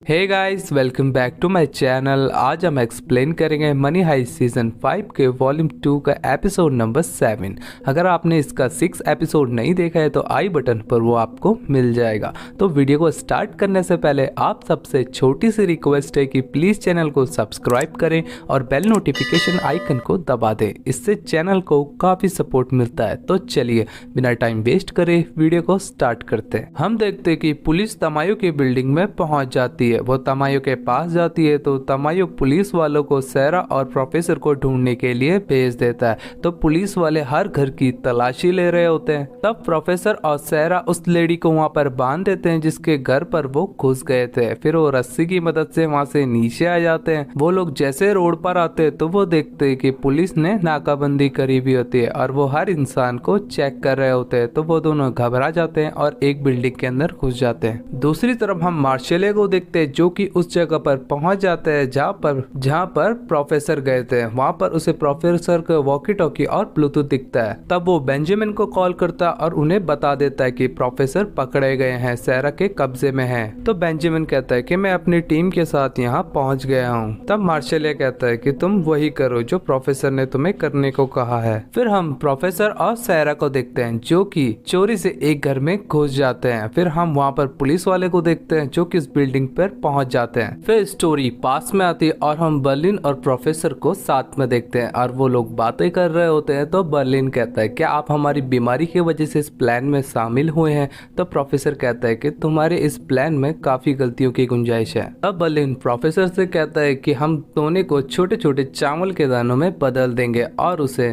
Hey guys, welcome back to my channel. आज हम explain करेंगे मनी हाइस्ट सीजन 5 के वॉल्यूम 2 का एपिसोड नंबर 7। अगर आपने इसका 6 एपिसोड नहीं देखा है तो आई बटन पर वो आपको मिल जाएगा। तो वीडियो को स्टार्ट करने से पहले आप सबसे छोटी सी रिक्वेस्ट है कि प्लीज़ चैनल को सब्सक्राइब करें और बेल नोटिफिकेशन आइकन को दबा दें। इससे चैनल को काफ़ी सपोर्ट मिलता है। तो चलिए बिना टाइम वेस्ट करे वीडियो को स्टार्ट करते हैं। हम देखते हैं कि पुलिस तमायू की बिल्डिंग में पहुंच जाती है। वो तमायू के पास जाती है तो तमायू पुलिस वालों को सैरा और प्रोफेसर को ढूंढने के लिए भेज देता है। तो पुलिस वाले हर घर की तलाशी ले रहे होते हैं। तब प्रोफेसर और सैरा उस लेडी को वहां पर बांध देते हैं जिसके घर पर वो घुस गए थे। फिर वो रस्सी की मदद से वहां से नीचे आ जाते हैं। वो लोग जैसे रोड पर आते हैं तो वो देखते हैं कि पुलिस ने नाकाबंदी करी हुई होती है और वो हर इंसान को चेक कर रहे होते हैं। तो वो दोनों घबरा जाते हैं और एक बिल्डिंग के अंदर घुस जाते हैं। दूसरी तरफ हम मार्शले को देखते हैं जो कि उस जगह पर पहुंच जाते हैं जहां पर प्रोफेसर गए थे। वहां पर उसे प्रोफेसर का वॉकी टॉकी और ब्लूटूथ दिखता है। तब वो बेंजामिन को कॉल करता है और उन्हें बता देता है कि प्रोफेसर पकड़े गए हैं, सैरा के कब्जे में हैं। तो बेंजामिन कहता है कि मैं अपनी टीम के साथ यहाँ पहुंच गया हूँ। तब मार्शल कहता है कि तुम वही करो जो प्रोफेसर ने तुम्हें करने को कहा है। फिर हम प्रोफेसर और सैरा को देखते हैं जो कि चोरी से एक घर में घुस जाते हैं। फिर हम वहाँ पर पुलिस वाले को देखते हैं जो कि इस बिल्डिंग पर पहुंच जाते हैं। फिर स्टोरी पास में आती है और हम बर्लिन और प्रोफेसर को साथ में देखते हैं और वो लोग बातें कर रहे होते हैं। तो बर्लिन कहता है क्या आप हमारी बीमारी की वजह से इस प्लान में शामिल हुए हैं? तो प्रोफेसर कहता है कि तुम्हारे इस प्लान में काफी गलतियों की गुंजाइश है। तब बर्लिन प्रोफेसर से कहता है कि हम सोने को छोटे छोटे चावल के दानों में बदल देंगे और उसे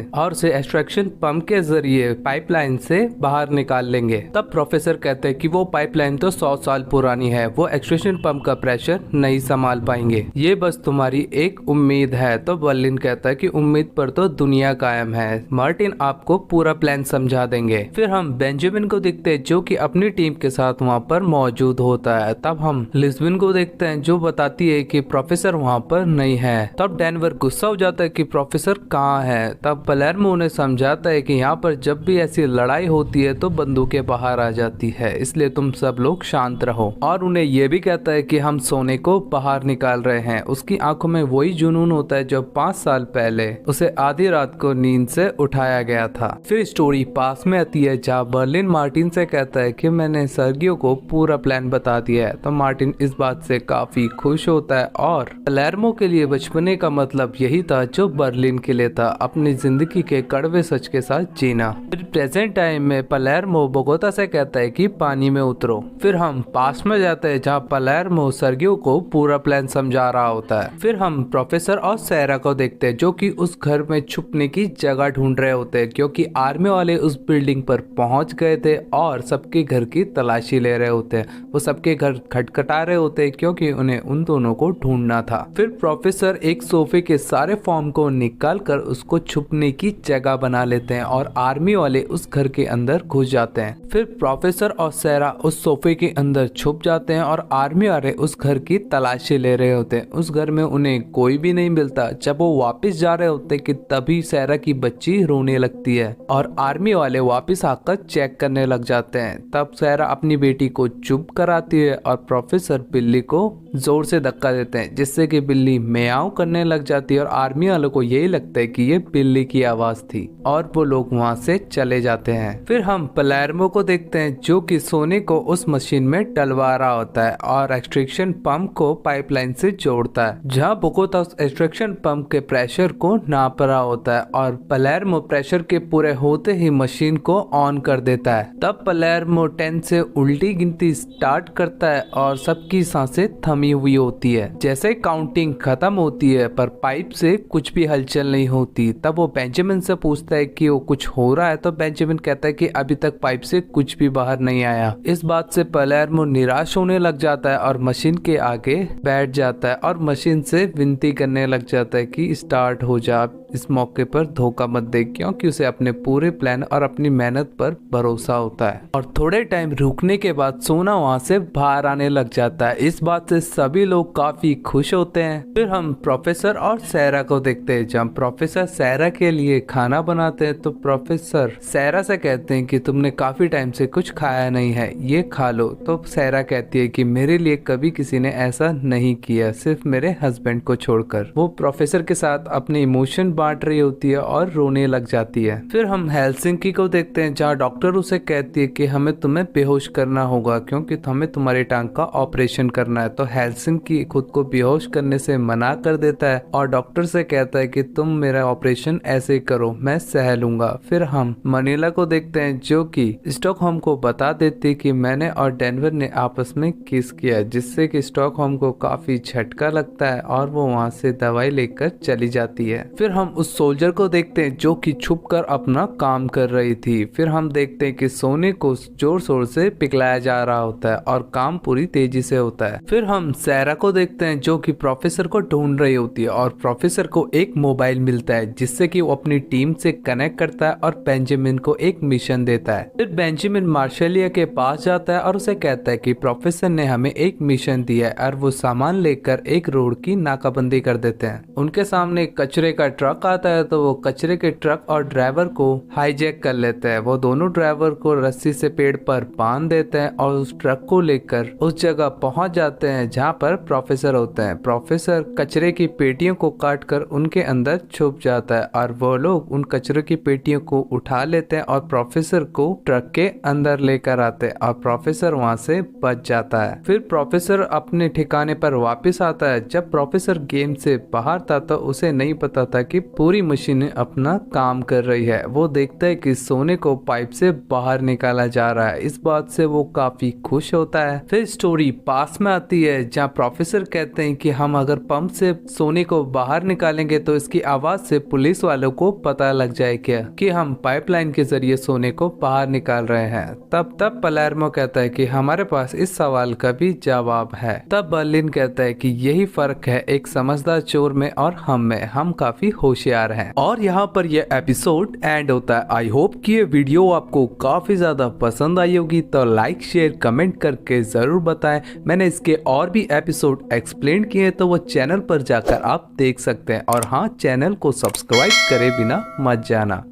एक्सट्रैक्शन पंप के जरिए पाइपलाइन से बाहर निकाल लेंगे। तब प्रोफेसर कहते हैं कि वो पाइपलाइन तो 100 साल पुरानी है, वो एक्सट्रैक्शन पंप का प्रेशर नहीं संभाल पाएंगे, ये बस तुम्हारी एक उम्मीद है। तो बर्लिन कहता है कि उम्मीद पर तो दुनिया कायम है, मार्टिन आपको पूरा प्लान समझा देंगे। फिर हम बेंजामिन को देखते हैं जो कि अपनी टीम के साथ वहाँ पर मौजूद होता है। तब हम लिस्बन को देखते हैं जो बताती है कि प्रोफेसर वहाँ पर नहीं है। तब डेनवर गुस्सा हो जाता है कि प्रोफेसर कहाँ है। तब पलेर्मो उन्हें समझाता है कि यहाँ पर जब भी ऐसी लड़ाई होती है तो बंदूकें बाहर आ जाती है, इसलिए तुम सब लोग शांत रहो। और उन्हें ये भी कहता है कि हम सोने को बाहर निकाल रहे हैं। उसकी आंखों में वही जुनून होता है जो 5 साल पहले उसे आधी रात को नींद से उठाया गया था। फिर स्टोरी पास में आती है जहाँ बर्लिन मार्टिन से कहता है कि मैंने सर्गियो को पूरा प्लान बता दिया है। तो मार्टिन इस बात से काफी खुश होता है और पलेर्मो के लिए बचपने का मतलब यही था जो बर्लिन के लिए था, अपनी जिंदगी के कड़वे सच के साथ जीना। फिर प्रेजेंट टाइम में पलेर्मो बोगोता से कहता है कि पानी में उतरो। फिर हम पास में जाते हैं जहाँ पलेर्मो सर्गियो को पूरा प्लान समझा रहा होता है। फिर हम प्रोफेसर और सैरा को देखते हैं जो कि उस घर में छुपने की जगह ढूंढ रहे होते हैं क्योंकि आर्मी वाले उस बिल्डिंग पर पहुंच गए थे और सबके घर की तलाशी ले रहे होते हैं। वो सबके घर खटखटा रहे होते हैं क्योंकि उन्हें उन दोनों को ढूंढना था। फिर प्रोफेसर एक सोफे के सारे फॉर्म को निकाल कर उसको छुपने की जगह बना लेते हैं और आर्मी वाले उस घर के अंदर घुस जाते हैं। फिर प्रोफेसर और सैरा उस सोफे के अंदर छुप जाते हैं और आर्मी वाले उस घर की तलाशी ले रहे होते हैं। उस घर में उन्हें कोई भी नहीं मिलता। जब वो वापस जा रहे होते कि तभी सैरा की बच्ची रोने लगती है और आर्मी वाले वापस आकर चेक करने लग जाते हैं। तब सैरा अपनी बेटी को चुप कराती है और प्रोफेसर बिल्ली को जोर से धक्का देते हैं जिससे कि बिल्ली म्याऊं करने लग जाती है और आर्मी वालों को यही लगता है कि ये बिल्ली की आवाज थी और वो लोग वहां से चले जाते हैं। फिर हम पलेर्मो को देखते हैं जो कि सोने को उस मशीन में डलवा रहा होता है और एक्सट्रैक्शन पंप को पाइपलाइन से जोड़ता है जहां बोगोता उस एक्सट्रैक्शन पंप के प्रेशर को नाप रहा होता है और पलेर्मो प्रेशर के पूरे होते ही मशीन को ऑन कर देता है। तब पलेर्मो 10 से उल्टी गिनती स्टार्ट करता है और सबकी सांसें थमी हुई होती है। जैसे काउंटिंग खत्म होती है पर पाइप से कुछ भी हलचल नहीं होती। तब वो बेंजामिन से पूछता है कि वो कुछ हो रहा है। तो बेंजामिन कहता है कि अभी तक पाइप से कुछ भी बाहर नहीं आया। इस बात से पलेर्मो निराश होने लग जाता है और मशीन के आगे बैठ जाता है और मशीन से विनती करने लग जाता है कि स्टार्ट हो जा, इस मौके पर धोखा मत दे, क्योंकि उसे अपने पूरे प्लान और अपनी मेहनत पर भरोसा होता है। और थोड़े टाइम रुकने के बाद सोना वहां से बाहर आने लग जाता है। इस बात से सभी लोग काफी खुश होते हैं। फिर हम प्रोफेसर और सैरा को देखते हैं जब प्रोफेसर सैरा के लिए खाना बनाते हैं। तो प्रोफेसर सैरा से कहते हैं कि तुमने काफी टाइम से कुछ खाया नहीं है, ये खा लो। तो सैरा कहती है कि मेरे लिए कभी कभी किसी ने ऐसा नहीं किया, सिर्फ मेरे हस्बैंड को छोड़कर। वो प्रोफेसर के साथ अपने इमोशन बांट रही होती है और रोने लग जाती है। फिर हम हेलसिंकी को देखते हैं जहाँ डॉक्टर उसे कहती है कि हमें तुम्हें बेहोश करना होगा क्योंकि हमें तुम्हारी टांग का ऑपरेशन करना है। तो हेलसिंकी खुद को बेहोश करने से मना कर देता है और डॉक्टर से कहता है कि तुम मेरा ऑपरेशन ऐसे करो, मैं सह लूंगा। फिर हम मनीला को देखते हैं जो कि स्टॉकहोम को बता देती है कि मैंने और डेनवर ने आपस में किस किया, जिससे कि स्टॉकहोम को काफी झटका लगता है और वो वहाँ से दवाई लेकर चली जाती है। फिर हम उस सोल्जर को देखते हैं जो कि छुपकर अपना काम कर रही थी। फिर हम देखते हैं कि सोने को जोर शोर से पिघलाया जा रहा होता है और काम पूरी तेजी से होता है। फिर हम सैरा को देखते हैं जो कि प्रोफेसर को ढूंढ रही होती है और प्रोफेसर को एक मोबाइल मिलता है जिससे कि वो अपनी टीम से कनेक्ट करता है और बेंजामिन को एक मिशन देता है। फिर बेंजामिन मार्शलिया के पास जाता है और उसे कहता है कि प्रोफेसर ने हमें एक मिशन दिया है और वो सामान लेकर एक रोड की नाकाबंदी कर देते हैं। उनके सामने कचरे का ट्रक आता है तो वो कचरे के ट्रक और ड्राइवर को हाईजैक कर लेते हैं। वो दोनों ड्राइवर को रस्सी से पेड़ पर बांध देते हैं और उस ट्रक को लेकर उस जगह पहुंच जाते हैं जहां पर प्रोफेसर होते हैं। प्रोफेसर कचरे की पेटियों को काटकर उनके अंदर छुप जाता है और वो लोग उन कचरे की पेटियों को उठा लेते हैं और प्रोफेसर को ट्रक के अंदर लेकर आते हैं और प्रोफेसर वहां से बच जाता है। फिर प्रोफेसर अपने ठिकाने पर वापस आता है। जब प्रोफेसर गेम से बाहर था तो उसे नहीं पता था कि पूरी मशीनें अपना काम कर रही है। वो देखता है कि सोने को पाइप से बाहर निकाला जा रहा है। इस बात से वो काफी खुश होता है। फिर स्टोरी पास में आती है जहाँ प्रोफेसर कहते हैं कि हम अगर पंप से सोने को बाहर निकालेंगे तो इसकी आवाज से पुलिस वालों को पता लग जाए क्या कि हम पाइपलाइन के जरिए सोने को बाहर निकाल रहे हैं। तब पलेर्मो कहता है कि हमारे पास इस सवाल का भी जवाब है। तब बर्लिन कहता है कि यही फर्क है एक समझदार चोर में और हम में, हम काफी होशियार हैं। और यहाँ पर यह एपिसोड एंड होता है। आई होप कि ये वीडियो आपको काफी ज्यादा पसंद आई होगी, तो लाइक शेयर कमेंट करके जरूर बताएं। मैंने इसके और भी एपिसोड एक्सप्लेन किए तो वो चैनल पर जाकर आप देख सकते हैं। और हाँ, चैनल को सब्सक्राइब करे बिना मत जाना।